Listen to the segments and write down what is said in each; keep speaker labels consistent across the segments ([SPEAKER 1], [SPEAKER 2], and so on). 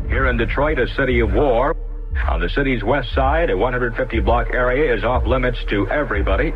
[SPEAKER 1] Here in Detroit, a city of war. On the city's west side, a 150-block area is off limits to everybody.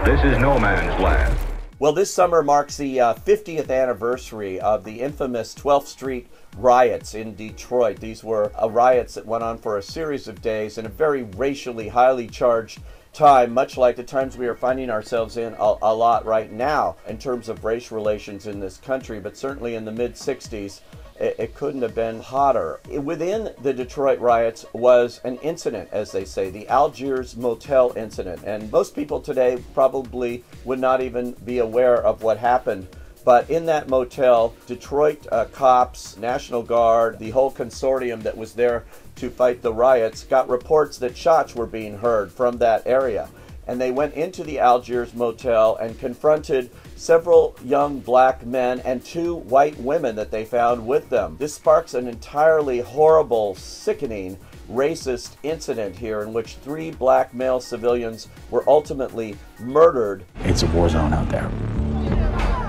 [SPEAKER 1] This is no man's land.
[SPEAKER 2] Well, this summer marks the 50th anniversary of the infamous 12th Street riots in Detroit. These were riots that went on for a series of days in a very racially highly charged time, much like the times we are finding ourselves in a lot right now in terms of race relations in this country, but certainly in the mid-60s. It couldn't have been hotter. Within the Detroit riots was an incident, as they say, the Algiers Motel incident. And most people today probably would not even be aware of what happened. But in that motel, Detroit cops, National Guard, the whole consortium that was there to fight the riots, got reports that shots were being heard from that area. And they went into the Algiers Motel and confronted several young black men and 2 white women that they found with them. This sparks an entirely horrible, sickening, racist incident here in which 3 black male civilians were ultimately murdered.
[SPEAKER 3] It's a war zone out there.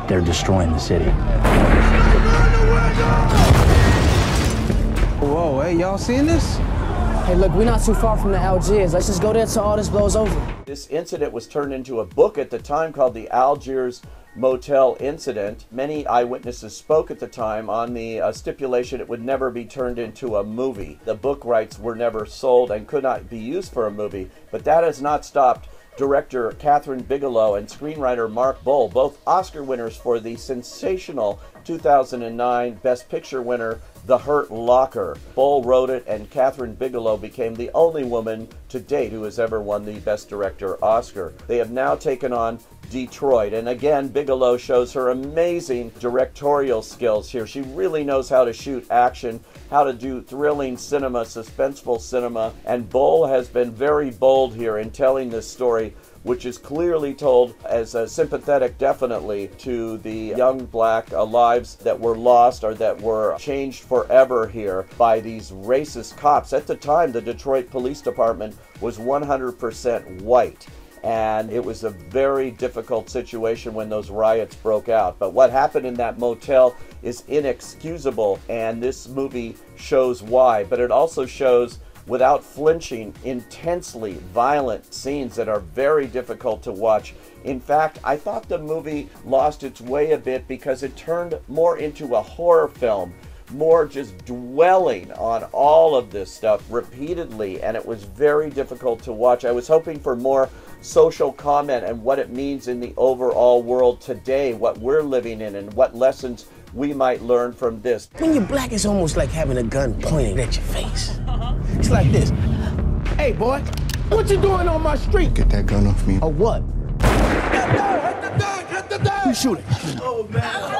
[SPEAKER 3] They're destroying the city.
[SPEAKER 4] Whoa, hey, y'all seen this?
[SPEAKER 5] Hey, look, we're not too far from the Algiers. Let's just go there till all this blows over.
[SPEAKER 2] This incident was turned into a book at the time called the Algiers Motel Incident. Many eyewitnesses spoke at the time on the stipulation it would never be turned into a movie. The book rights were never sold and could not be used for a movie, but that has not stopped director Catherine Bigelow and screenwriter Mark Boal, both Oscar winners for the sensational 2009 Best Picture winner, The Hurt Locker. Boal wrote it, and Catherine Bigelow became the only woman to date who has ever won the Best Director Oscar. They have now taken on Detroit, and again, Bigelow shows her amazing directorial skills here. She really knows how to shoot action, how to do thrilling cinema, suspenseful cinema, and Boal has been very bold here in telling this story, which is clearly told as sympathetic, definitely, to the young black lives that were lost or that were changed forever here by these racist cops. At the time, the Detroit Police Department was 100% white. And it was a very difficult situation when those riots broke out. But what happened in that motel is inexcusable, and this movie shows why. But it also shows, without flinching, intensely violent scenes that are very difficult to watch. In fact, I thought the movie lost its way a bit because it turned more into a horror film, more just dwelling on all of this stuff repeatedly, and it was very difficult to watch. I was hoping for more social comment and what it means in the overall world today, what we're living in, and what lessons we might learn from this.
[SPEAKER 6] When you're black, it's almost like having a gun pointed at your face. It's like this. Hey, boy, what you doing on my street?
[SPEAKER 4] Get that gun off me.
[SPEAKER 6] Or what?
[SPEAKER 4] Hit the dog! Hit the dog!
[SPEAKER 6] You shoot it.
[SPEAKER 4] Oh, man.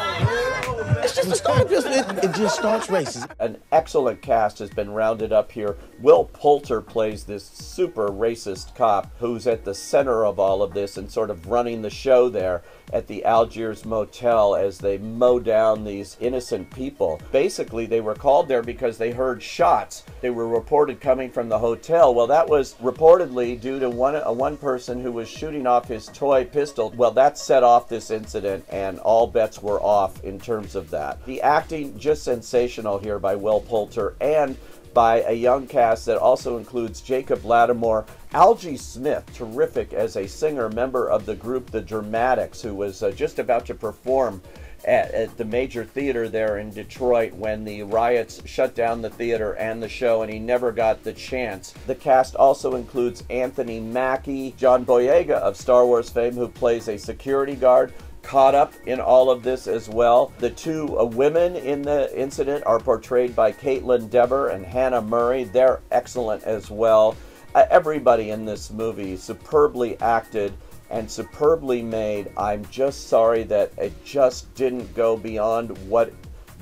[SPEAKER 6] It's just a start. It just starts races.
[SPEAKER 2] An excellent cast has been rounded up here. Will Poulter plays this super racist cop who's at the center of all of this and sort of running the show there at the Algiers Motel as they mow down these innocent people. Basically, they were called there because they heard shots. They were reported coming from the hotel. Well, that was reportedly due to one person who was shooting off his toy pistol. Well, that set off this incident, and all bets were off in terms of that. The acting, just sensational here by Will Poulter, and by a young cast that also includes Jacob Lattimore, Algie Smith, terrific as a singer, member of the group The Dramatics, who was just about to perform at the major theater there in Detroit when the riots shut down the theater and the show, and he never got the chance. The cast also includes Anthony Mackie, John Boyega of Star Wars fame, who plays a security guard, caught up in all of this as well. The 2 women in the incident are portrayed by Caitlin Dever and Hannah Murray. They're excellent as well. Everybody in this movie superbly acted and superbly made. I'm just sorry that it just didn't go beyond what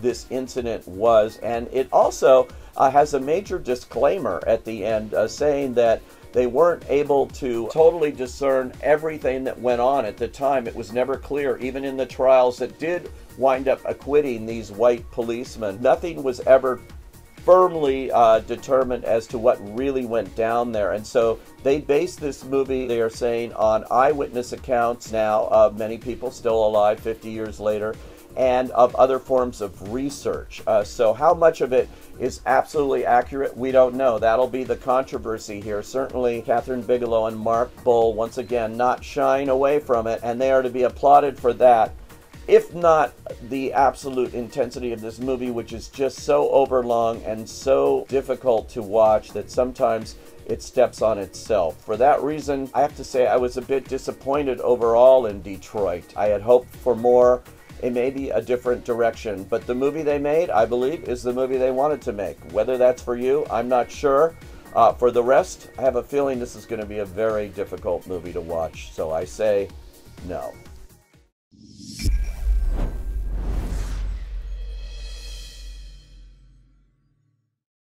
[SPEAKER 2] this incident was. And it also has a major disclaimer at the end saying that they weren't able to totally discern everything that went on at the time. It was never clear, even in the trials that did wind up acquitting these white policemen. Nothing was ever firmly determined as to what really went down there. And so they based this movie, they are saying, on eyewitness accounts now of many people still alive 50 years later. and of other forms of research. So how much of it is absolutely accurate, we don't know. That'll be the controversy here. Certainly Catherine Bigelow and Mark Bull, once again, not shying away from it, and they are to be applauded for that. If not the absolute intensity of this movie, which is just so overlong and so difficult to watch that sometimes it steps on itself. For that reason, I have to say I was a bit disappointed overall in Detroit. I had hoped for more, maybe a different direction, but the movie they made, I believe, is the movie they wanted to make. Whether that's for you, I'm not sure. For the rest, I have a feeling this is going to be a very difficult movie to watch, so I say no.